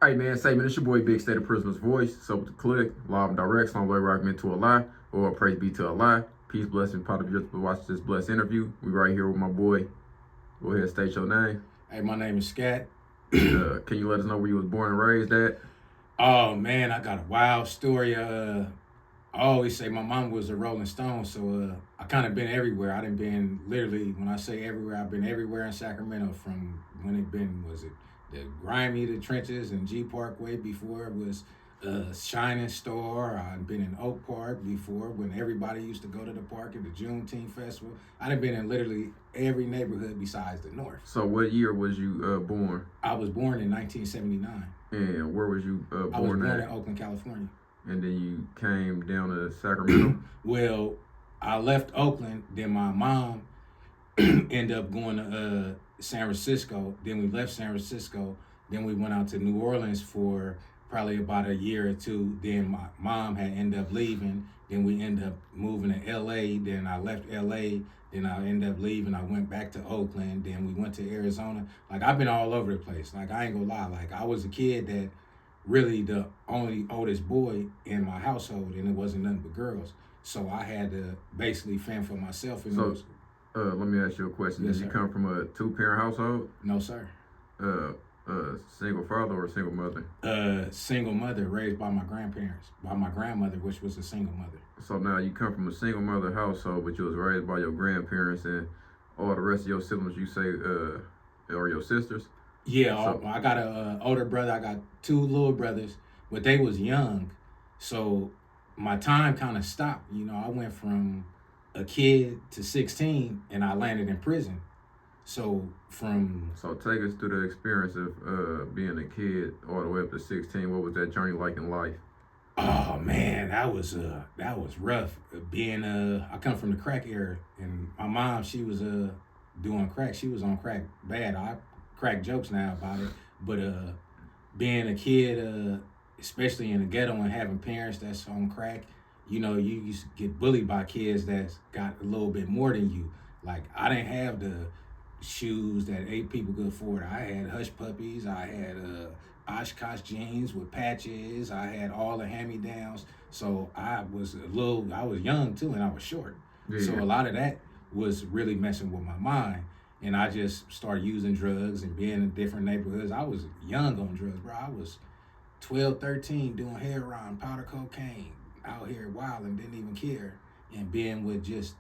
Hey man, say man, it's your boy Big State of Prisoner's Voice. So with the click, live and direct, some way recommend to a lie, or praise be to a lie. Peace, blessing, part of you to watch this blessed interview. We right here with my boy. Go ahead, state your name. Hey, my name is Skat. Can you let us know where you was born and raised at? Oh man, I got a wild story. I always say my mom was a Rolling Stone, so I kind of been everywhere. I done been literally, when I say everywhere, I've been everywhere in Sacramento. From when it been, was it the grimy, the trenches and G Parkway, before it was Shining Star. I've been in Oak Park before, when everybody used to go to the park at the Juneteenth festival. I done been in literally every neighborhood besides the north. So what year was you born? I was born in 1979. And where was you born I was born at? in Oakland, California. And then you came down to Sacramento? Well, I left Oakland, then my mom ended up going to San Francisco. Then we left San Francisco. Then we went out to New Orleans for probably about a year or two. Then my mom had ended up leaving. Then we ended up moving to LA. Then I left LA. Then I ended up leaving. I went back to Oakland. Then we went to Arizona. Like, I've been all over the place. Like, I ain't gonna lie. Like, I was a kid that really the only oldest boy in my household, and it wasn't nothing but girls. So I had to basically fend for myself. And So, let me ask you a question. Yes, Did you sir. come from a two-parent household? No, sir. Single father or a single mother? Single mother raised by my grandparents, by my grandmother, which was a single mother. So now you come from a single mother household, but you was raised by your grandparents, and all the rest of your siblings, you say, are your sisters? Yeah, So, I got a older brother. I got two little brothers, but they was young, so my time kind of stopped. You know, I went from a kid to 16, and I landed in prison. So from so take us through the experience of being a kid all the way up to 16. What was that journey like in life? Oh man, that was rough. Being I come from the crack era, and my mom, she was doing crack. She was on crack bad. I crack jokes now about it, but being a kid, especially in the ghetto and having parents that's on crack, you know, you used to get bullied by kids that's got a little bit more than you. Like, I didn't have the shoes that 8 people could afford. I had hush puppies. I had Oshkosh jeans with patches. I had all the hand-me-downs. So I was young too, and I was short. Yeah. So a lot of that was really messing with my mind. And I just started using drugs and being in different neighborhoods. I was young on drugs, bro. I was 12, 13, doing heroin, powder cocaine, out here wild and didn't even care. And being with just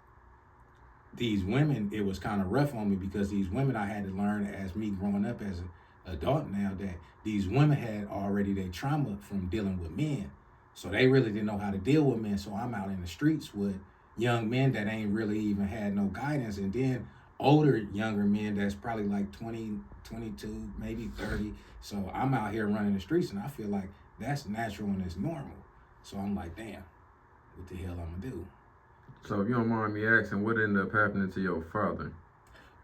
these women, it was kind of rough on me, because these women, I had to learn as me growing up as an adult now, that these women had already their trauma from dealing with men. So they really didn't know how to deal with men. So I'm out in the streets with young men that ain't really even had no guidance. And then older, younger men that's probably like 20, 22, maybe 30. So I'm out here running the streets, and I feel like that's natural and it's normal. So I'm like, damn, what the hell I'm gonna do? So if you don't mind me asking, what ended up happening to your father?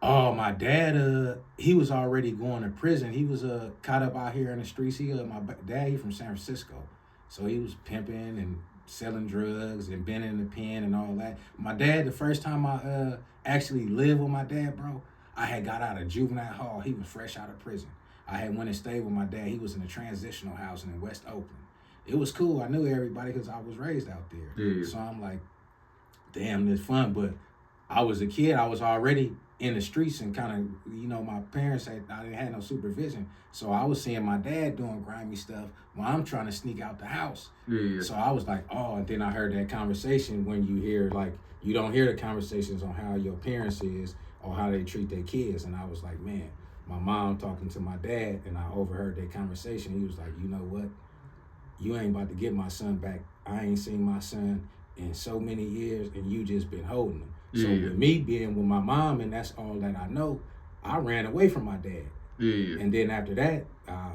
Oh, my dad, he was already going to prison. He was caught up out here in the streets. Dad, he from San Francisco. So he was pimping and selling drugs and been in the pen and all that. My dad, the first time I actually lived with my dad, bro, I had got out of juvenile hall. He was fresh out of prison. I had went and stayed with my dad. He was in a transitional housing in West Oakland. It was cool. I knew everybody because I was raised out there. Yeah. So I'm like, damn, this fun. But I was a kid. I was already in the streets, and kind of, you know, my parents I didn't have no supervision. So I was seeing my dad doing grimy stuff while I'm trying to sneak out the house. Yeah. So I was like, oh, and then I heard that conversation when you hear, like, you don't hear the conversations on how your parents is or how they treat their kids. And I was like, man, my mom talking to my dad, and I overheard that conversation. He was like, you know what? You ain't about to get my son back. I ain't seen my son in so many years, and you just been holding him. Yeah. So with me being with my mom, and that's all that I know, I ran away from my dad. Yeah. And then after that, I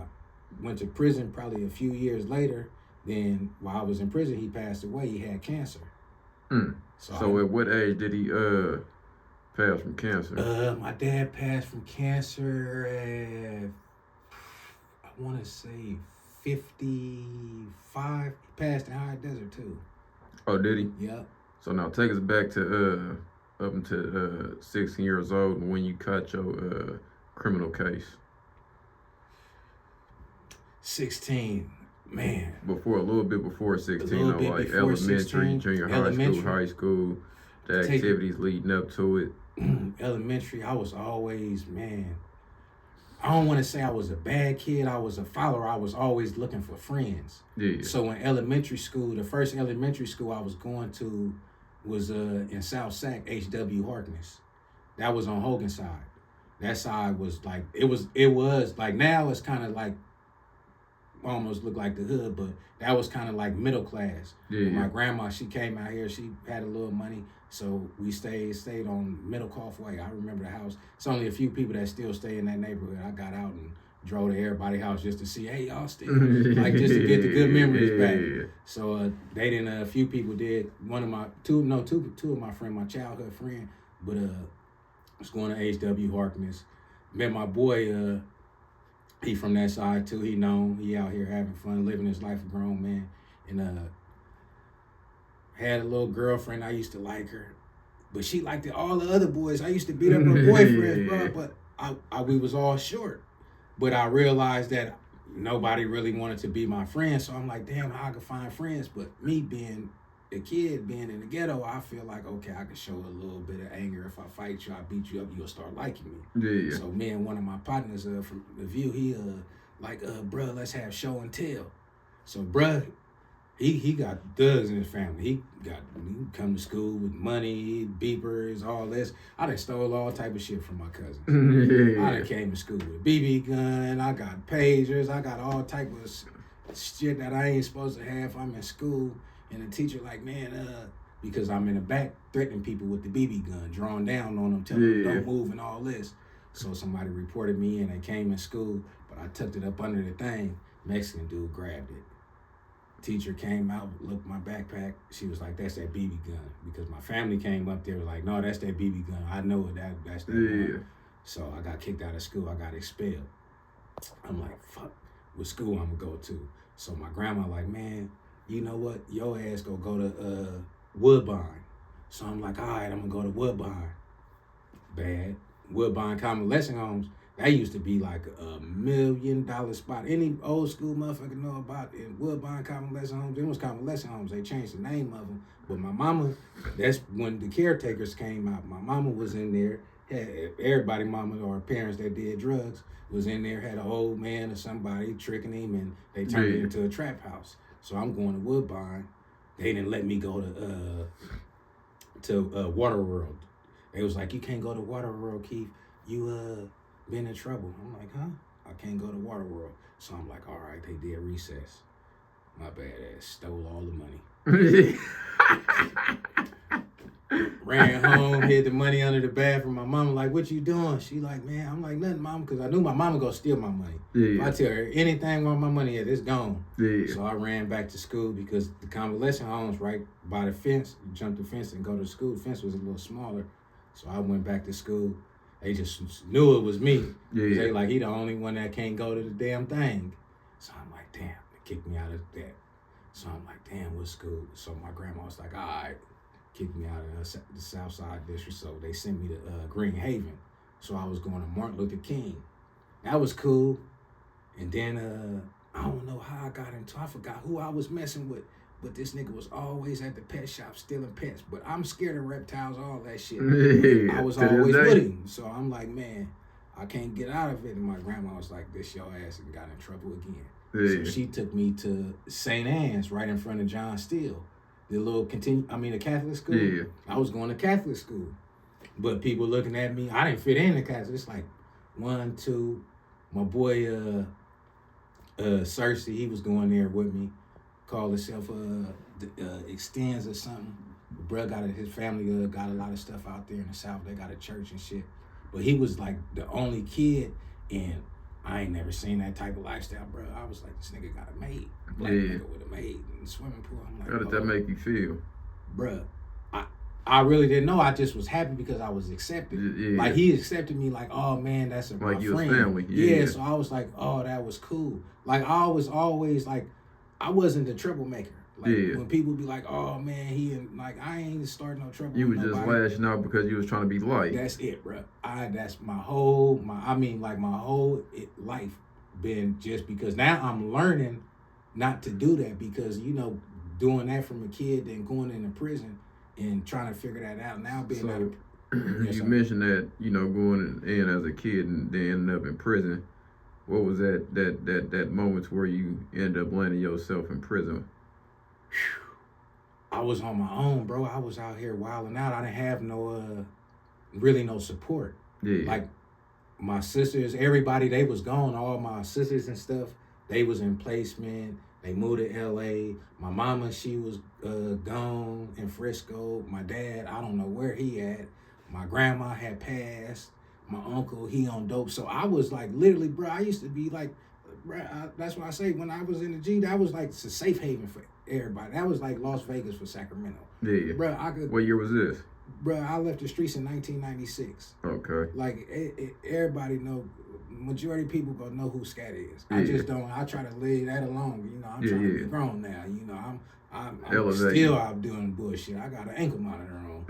went to prison probably a few years later. Then while I was in prison, he passed away. He had cancer. So at what age did he pass from cancer? My dad passed from cancer at, I want to say 55. He passed in high desert too. Oh, did he? Yep. So now take us back to up until 16 years old, when you caught your criminal case. 16, man. A little bit before 16, A little bit like before elementary, 16, junior high school, the activities leading up to it. Elementary, I was always, man, I don't want to say I was a bad kid. I was a follower. I was always looking for friends. Yeah. So in elementary school, the first elementary school I was going to was in South Sac, H.W. Harkness. That was on Hogan side. That side was like, it was like, now it's kind of like, almost look like the hood, but that was kind of like middle class. Yeah. My grandma, she came out here, she had a little money, so we stayed on Middlecoff Way. I remember the house. It's only a few people that still stay in that neighborhood. I got out and drove to everybody's house just to see, hey, y'all still, like, just to get the good memories back. So they didn't, a few people did. One of my, two of my friends, my childhood friend, but was going to H.W. Harkness. Met my boy, he from that side too. He known. He out here having fun, living his life, a grown man. And had a little girlfriend. I used to like her, but she liked all the other boys. I used to beat up her boyfriends, bro. But we was all short. But I realized that nobody really wanted to be my friend. So I'm like, damn, how I could find friends? But me being a kid, being in the ghetto, I feel like, okay, I can show a little bit of anger. If I fight you, I beat you up, you'll start liking me. Yeah. So me and one of my partners from the View, he like, bruh, let's have show and tell. So bruh, he got thugs in his family. He come to school with money, beepers, all this. I done stole all type of shit from my cousins. I done came to school with a BB gun. I got pagers. I got all type of shit that I ain't supposed to have. I'm in school. And the teacher like, man, because I'm in the back threatening people with the BB gun, drawing down on them, telling them don't move and all this. So somebody reported me and they came in school, but I tucked it up under the thing. Mexican dude grabbed it. Teacher came out, looked at my backpack. She was like, that's that BB gun. Because my family came up there, was like, no, that's that BB gun. I know it, that's that gun. So I got kicked out of school. I got expelled. I'm like, fuck, what school I'm gonna go to? So my grandma like, man, you know what? Your ass go to Woodbine. So I'm like, all right, I'm gonna go to Woodbine. Bad. Woodbine Convalescent Homes, that used to be like $1 million spot. Any old school motherfucker know about in Woodbine Convalescent Homes. It was Convalescent Homes. They changed the name of them. But my mama, that's when the caretakers came out. My mama was in there. Had everybody, mama or parents that did drugs, was in there, had an old man or somebody tricking him, and they turned it into a trap house. So I'm going to Woodbine. They didn't let me go to Water World. They was like, you can't go to Water World, Keith. You been in trouble. I'm like, huh? I can't go to Water World. So I'm like, all right, they did recess. My bad ass stole all the money. Ran home, hid the money under the bathroom. My mama like, what you doing? She like, man, I'm like, nothing, mama, because I knew my mama gonna steal my money. If I tell her anything where my money is, it's gone. So I ran back to school because the convalescent home's right by the fence. You jump the fence and go to school. The fence was a little smaller. So I went back to school. They just knew it was me. They like, he the only one that can't go to the damn thing. So I'm like, damn, they kicked me out of that. So I'm like, damn, what school? So my grandma was like, all right. Kicked me out of the South Side District, so they sent me to Green Haven. So I was going to Martin Luther King. That was cool. And then I don't know how I got into. I forgot who I was messing with, but this nigga was always at the pet shop stealing pets. But I'm scared of reptiles, all that shit. I was always with him, so I'm like, man, I can't get out of it. And my grandma was like, "This your ass," and got in trouble again. So she took me to St. Anne's, right in front of John Steele. The Catholic school. I was going to Catholic school. But people looking at me, I didn't fit in the Catholic. It's like 1, 2. My boy Cersei, he was going there with me. Called himself Extends or something. Bruh his family got a lot of stuff out there in the South. They got a church and shit. But he was like the only kid, and I ain't never seen that type of lifestyle, bro. I was like, this nigga got a maid. Black nigga with a maid in the swimming pool. I'm like, how did that make you feel? Bruh, I really didn't know. I just was happy because I was accepted. Like, he accepted me like, oh, man, that's my friend. Like, you was family. So I was like, oh, that was cool. Like, I was always, like, I wasn't the troublemaker. Like, when people be like, oh, man, I ain't starting no trouble. You was just lashing out because you was trying to be liked. That's it, bro. That's my whole life been just because now I'm learning not to do that, because doing that from a kid, then going into prison and trying to figure that out now, being out So of you mentioned that going in as a kid and then ending up in prison. What was that moment where you ended up landing yourself in prison? I was on my own, bro. I was out here wilding out. I didn't have no support. Yeah. Like my sisters, everybody, they was gone. All my sisters and stuff, they was in placement. They moved to LA. My mama, she was gone in Frisco. My dad, I don't know where he at. My grandma had passed. My uncle, he on dope. So I was like, literally, bro, I used to be like, bro, that's why I say when I was in the G, that was like it's a safe haven for everybody. That was like Las Vegas for Sacramento. Yeah. Bro, What year was this? Bro, I left the streets in 1996. Okay. Like everybody know, majority of people gonna know who Skat is. Yeah. I just don't. I try to leave that alone. I'm trying to be grown now. I'm Elevate. still out doing bullshit. I got an ankle monitor on,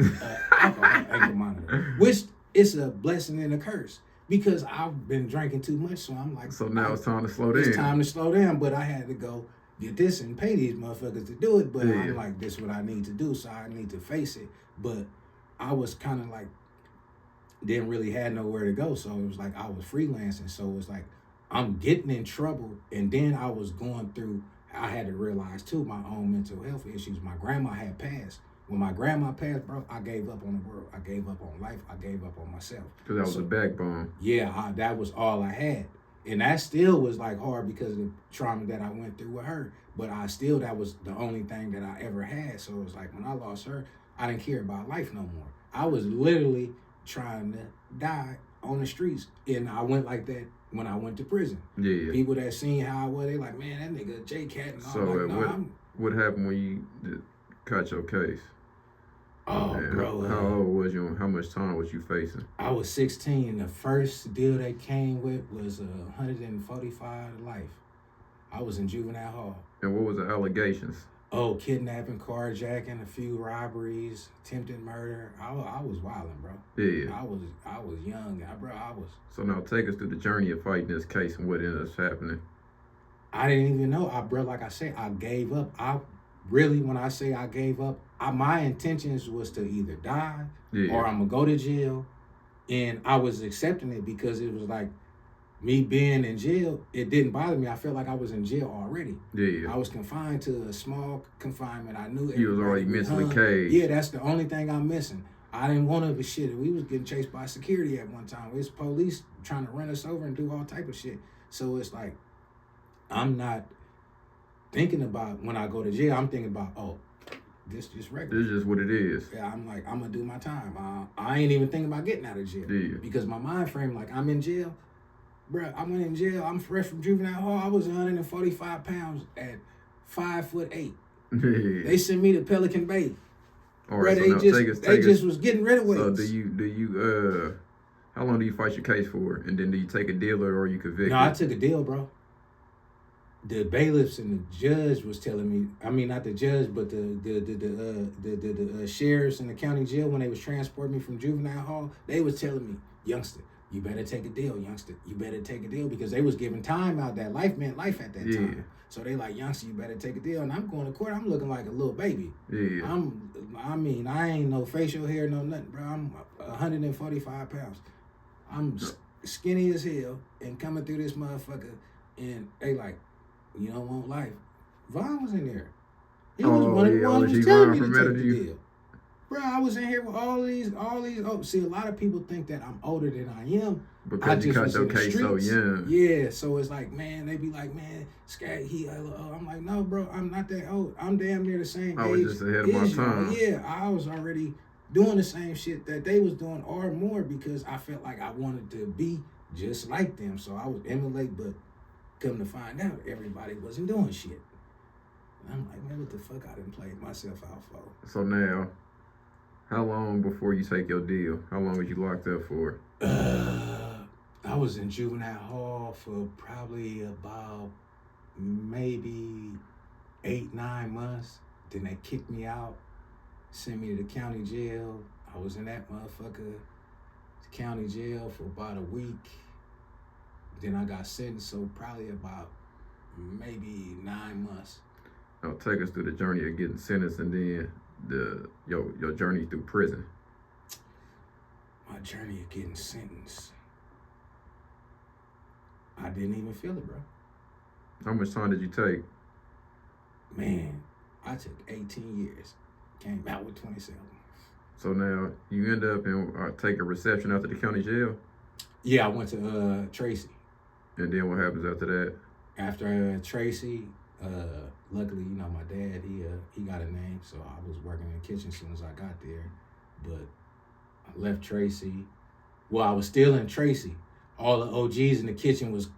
alcohol ankle monitor, which is a blessing and a curse because I've been drinking too much. So I'm like, so now it's time to slow down. It's time to slow down, but I had to go get this and pay these motherfuckers to do it. But I'm like, this is what I need to do, so I need to face it. But I was kind of like, didn't really have nowhere to go. So it was like I was freelancing. So it was like, I'm getting in trouble. And then I was going through, I had to realize too, my own mental health issues. My grandma had passed. When my grandma passed, bro, I gave up on the world. I gave up on life. I gave up on myself. Because that was the backbone. Yeah, that was all I had. And that still was like hard because of the trauma that I went through with her. But that was the only thing that I ever had. So it was like when I lost her, I didn't care about life no more. I was literally trying to die on the streets. And I went like that when I went to prison. Yeah. People that seen how I was, they like, man, that nigga J-Cat. And So like, no, what happened when you caught your case? Oh, and bro. How old was you and how much time was you facing? I was 16. The first deal they came with was 145 to life. I was in juvenile hall. And what was the allegations? Oh, kidnapping, carjacking, a few robberies, attempted murder. I was wilding, bro. Yeah. I was young. I was. So now take us through the journey of fighting this case and what ended up happening. I didn't even know. Bro, like I said, I gave up. When I say I gave up, my intentions was to either die or I'm going to go to jail. And I was accepting it because it was like me being in jail, it didn't bother me. I felt like I was in jail already. Yeah. I was confined to a small confinement. I knew you was already mentally caged. Yeah, that's the only thing I'm missing. I didn't want to be shit. We was getting chased by security at one time. It was police trying to run us over and do all type of shit. So it's like, I'm not thinking about when I go to jail. I'm thinking about, oh, this just regular. This is just what it is. Yeah, I'm like, I'm going to do my time. I ain't even thinking about getting out of jail. Yeah. Because my mind frame, like, I'm in jail. Bro, I went in jail. I'm fresh from juvenile hall. I was 145 pounds at 5'8". Yeah. They sent me to Pelican Bay. All right, bro, they just was getting rid of weights. So do you how long do you fight your case for? And then do you take a deal or you convicted? No, I took a deal, bro. The bailiffs and the judge was telling me, I mean, not the judge, but the sheriffs in the county jail, when they was transporting me from juvenile hall, they was telling me, youngster, you better take a deal, youngster. You better take a deal, because they was giving time out. That life meant life at that time. So they like, youngster, you better take a deal. And I'm going to court. I'm looking like a little baby. Yeah. I ain't no facial hair, no nothing, bro. I'm 145 pounds. I'm skinny as hell and coming through this motherfucker. And they like, you don't want life. Vaughn was in there. He was one of the ones who was telling me to take the deal. Bro, I was in here with all these. Oh, see, a lot of people think that I'm older than I am. Because you cut your case so young. Yeah, so it's like, man, they be like, man, Skat, I'm like, no, bro, I'm not that old. I'm damn near the same age. I was just ahead of my time. Yeah, I was already doing the same shit that they was doing or more, because I felt like I wanted to be just like them. So I would emulate, but come to find out, everybody wasn't doing shit. And I'm like, man, what the fuck I done played myself out for? So now, how long before you take your deal? How long was you locked up for? I was in juvenile hall for probably about maybe 8-9 months. Then they kicked me out, sent me to the county jail. I was in that motherfucker, county jail, for about a week. Then I got sentenced, so probably about maybe 9 months. Now take us through the journey of getting sentenced and then your journey through prison. My journey of getting sentenced. I didn't even feel it, bro. How much time did you take? Man, I took 18 years. Came out with 27. So now you end up in take a reception after the county jail? Yeah, I went to Tracy. And then what happens after that? After Tracy, luckily, you know, my dad, he got a name, so I was working in the kitchen as soon as I got there. But I left Tracy. Well, I was still in Tracy. All the OGs in the kitchen was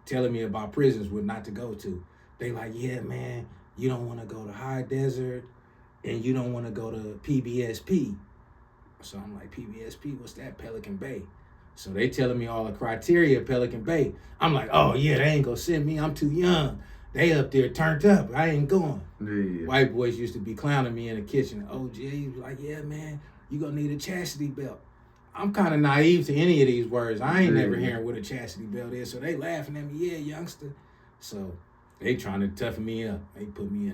telling me about prisons what not to go to. They like, yeah, man, you don't want to go to High Desert and you don't want to go to PBSP. So I'm like, PBSP, what's that? Pelican Bay. So they telling me all the criteria of Pelican Bay. I'm like, oh yeah, they ain't gonna send me. I'm too young. They up there turned up. I ain't going. Yeah. White boys used to be clowning me in the kitchen. OG, he was like, yeah, man, you gonna need a chastity belt. I'm kind of naive to any of these words. I ain't never hearing what a chastity belt is. So they laughing at me, yeah, youngster. So they trying to toughen me up. They put me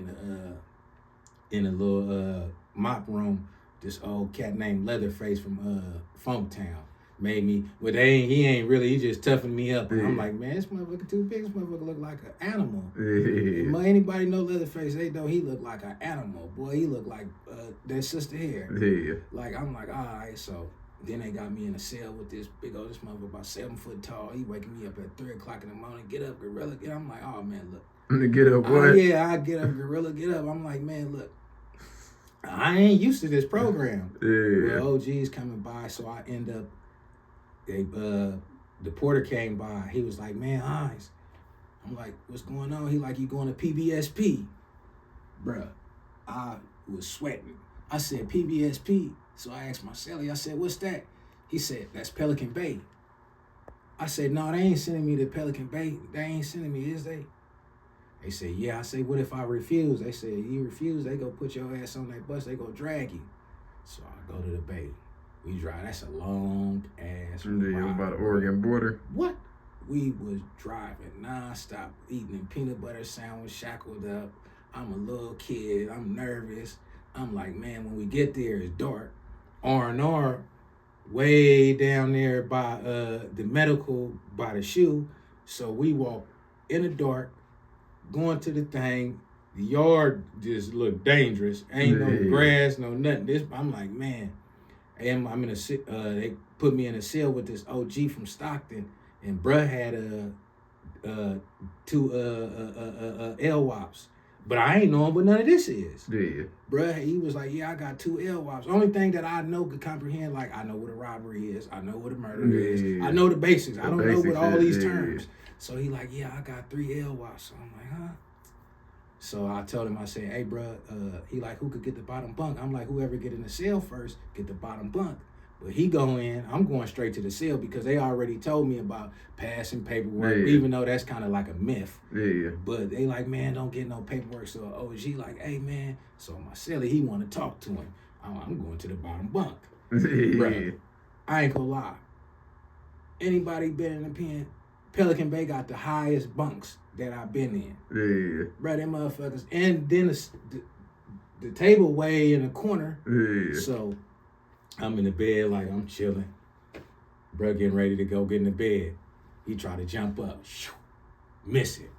in a little mop room. This old cat named Leatherface from Funktown made me. Well, he ain't really. He just toughened me up. And I'm like, man, this motherfucker too big. This motherfucker look like an animal. Yeah. Anybody know Leatherface? They know he look like an animal. Boy, he look like that sister here. Yeah. Like I'm like, all right, so. Then they got me in a cell with this big old, this motherfucker about 7 foot tall. He waking me up at 3 o'clock in the morning. Get up, gorilla. Get up. I'm like, oh man, look. Get up, what? Yeah, I get up, gorilla. Get up. I'm like, man, look. I ain't used to this program. Yeah. Well, OG's coming by, so I end up. The porter came by. He was like, man, Hines. I'm like, what's going on? He like, you going to PBSP, bruh. I was sweating. I said PBSP. So I asked my cellie, I said, what's that? He said, that's Pelican Bay. I said, no, they ain't sending me to Pelican Bay. They ain't sending me, is they? They said, yeah. I said, what if I refuse? They said, you refuse, they go put your ass on that bus, they go drag you. So I go to the Bay. We drive, that's a long ass ride. By the Oregon border. What? We was driving nonstop, eating a peanut butter sandwich, shackled up. I'm a little kid, I'm nervous. I'm like, man, when we get there, it's dark. R&R way down there by the medical, by the shoe. So we walk in the dark, going to the thing. The yard just looked dangerous. Ain't no grass, no nothing. I'm like, man. And I'm in a they put me in a cell with this OG from Stockton, and bruh had two LWOPs. But I ain't knowing what none of this is. Yeah. Bruh, he was like, yeah, I got 2 LWOPs. Only thing that I know could comprehend, like, I know what a robbery is. I know what a murder is. I know the basics. I don't know what all these terms. So he like, yeah, I got 3 LWOPs. So I'm like, huh? So I told him, I said, hey, bruh, he like, who could get the bottom bunk? I'm like, whoever get in the cell first, get the bottom bunk. But he go in, I'm going straight to the cell because they already told me about passing paperwork, even though that's kind of like a myth. Yeah. But they like, man, don't get no paperwork. So OG like, hey, man. So my celly, he want to talk to him. I'm going to the bottom bunk. Bruh, I ain't gonna lie. Anybody been in the pen? Pelican Bay got the highest bunks that I've been in. Yeah. Bruh, them motherfuckers. And then the table way in the corner. Yeah. So I'm in the bed like I'm chilling. Bro getting ready to go get in the bed. He tried to jump up. Miss it.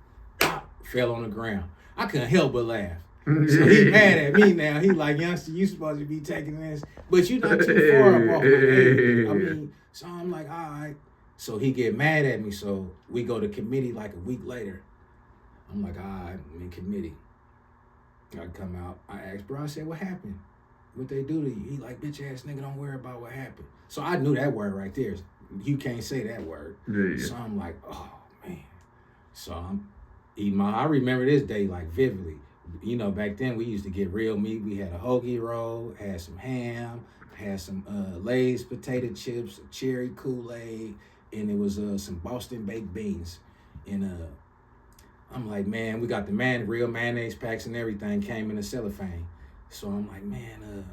Fell on the ground. I couldn't help but laugh. So he mad at me now. He like, youngster, you supposed to be taking this. But you not too far up off my head. I mean, so I'm like, all right. So he get mad at me. So we go to committee like a week later. I'm like, all right, I'm in committee. I come out. I asked, bro, I said, what happened? What they do to you? He like, bitch ass nigga, don't worry about what happened. So I knew that word right there. You can't say that word. Yeah. So I'm like, oh man. So I'm eating I remember this day like vividly. You know, back then we used to get real meat. We had a hoagie roll, had some ham, had some Lay's potato chips, cherry Kool-Aid, and it was some Boston baked beans. And I'm like, man, we got the real mayonnaise packs and everything came in a cellophane. So I'm like, man,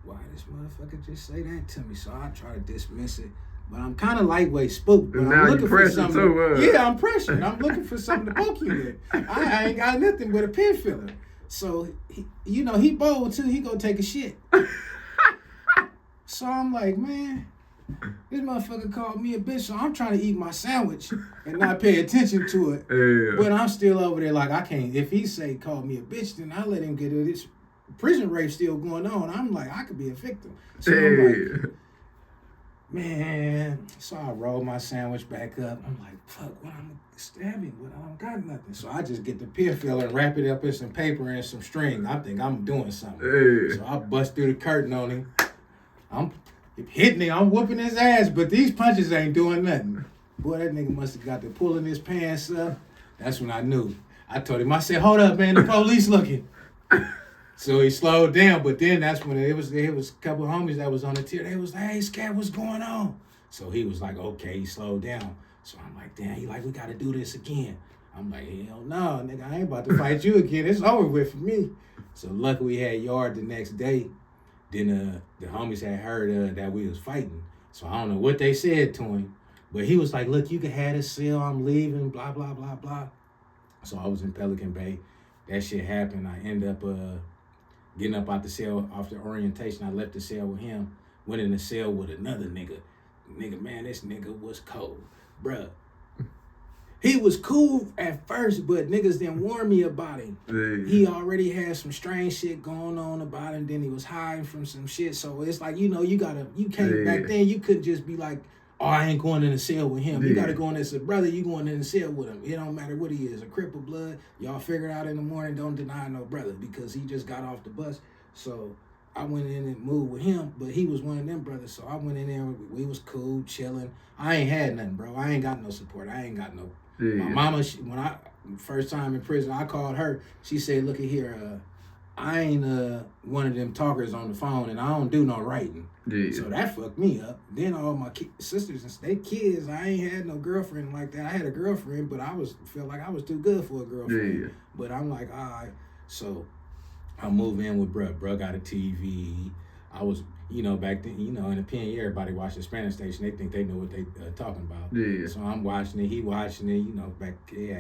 why this motherfucker just say that to me? So I try to dismiss it. But I'm kind of lightweight spooked. But And I'm now you looking for pressured something. too, Yeah, I'm pressured. I'm looking for something to poke you with. I ain't got nothing but a pen filler. So, he bold too. He gonna take a shit. So I'm like, man, this motherfucker called me a bitch. So I'm trying to eat my sandwich and not pay attention to it. Yeah. But I'm still over there like, I can't. If he say call me a bitch, then I let him get it. This prison rape still going on. I'm like, I could be a victim. So I'm like, man. So I roll my sandwich back up. I'm like, fuck, what I'm stabbing? What, I don't got nothing. So I just get the pen filler and wrap it up in some paper and some string. I think I'm doing something. So I bust through the curtain on him. I'm hitting him. I'm whooping his ass, but these punches ain't doing nothing. Boy, that nigga must have got to pulling his pants up. That's when I knew. I told him, I said, hold up, man, the police looking. So he slowed down, but then that's when it was a couple of homies that was on the tier. They was like, hey, Skat, what's going on? So he was like, okay, he slowed down. So I'm like, damn, he like, we got to do this again. I'm like, hell no, nigga, I ain't about to fight you again. It's over with for me. So luckily we had yard the next day. Then the homies had heard that we was fighting. So I don't know what they said to him. But he was like, look, you can have this cell. I'm leaving, blah, blah, blah, blah. So I was in Pelican Bay. That shit happened. I ended up getting up out the cell off the orientation. I left the cell with him. Went in the cell with another nigga. Man, this nigga was cold. Bruh. He was cool at first, but niggas didn't warn me about him. He already had some strange shit going on about him. Then he was hiding from some shit. So it's like, you can't, back then you couldn't just be like, oh, I ain't going in the cell with him. You got to go in there and say, brother, you going in the cell with him. It don't matter what he is, a crip of blood. Y'all figure it out in the morning. Don't deny no brother because he just got off the bus. So I went in and moved with him, but he was one of them brothers. So I went in there. We was cool, chilling. I ain't had nothing, bro. I ain't got no support. I ain't got no. My mama, when I first time in prison, I called her. She said, look at here, I ain't one of them talkers on the phone, and I don't do no writing. So that fucked me up. Then all my sisters and they kids, I ain't had no girlfriend like that. I had a girlfriend, but felt like I was too good for a girlfriend. But I'm like, all right. So I move in with bruh. Bruh got a TV. I was, back then, in the pen, everybody watched the Spanish station. They think they know what they talking about. So I'm watching it. He watching it. Back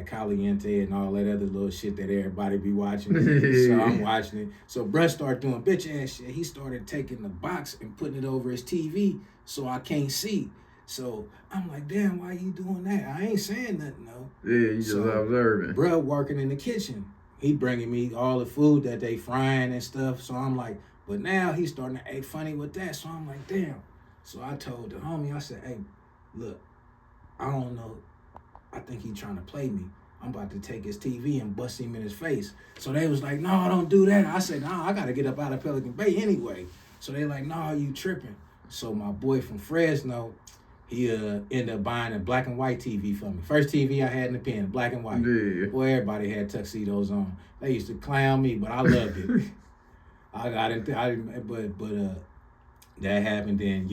Caliente and all that other little shit that everybody be watching. So I'm watching it. So bruh started doing bitch ass shit. He started taking the box and putting it over his TV so I can't see. So I'm like, damn, why you doing that? I ain't saying nothing though. You just observing. Bruh working in the kitchen. He bringing me all the food that they frying and stuff. So I'm like, but now he's starting to act funny with that. So I'm like, damn. So I told the homie, I said, hey, look, I don't know. I think he trying to play me. I'm about to take his TV and bust him in his face. So they was like, no, don't do that. I said, no, I got to get up out of Pelican Bay anyway. So they like, no, you tripping. So my boy from Fresno, he ended up buying a black and white TV for me. First TV I had in the pen, black and white. Boy, everybody had tuxedos on. They used to clown me, but I loved it. I got it, but that happened then,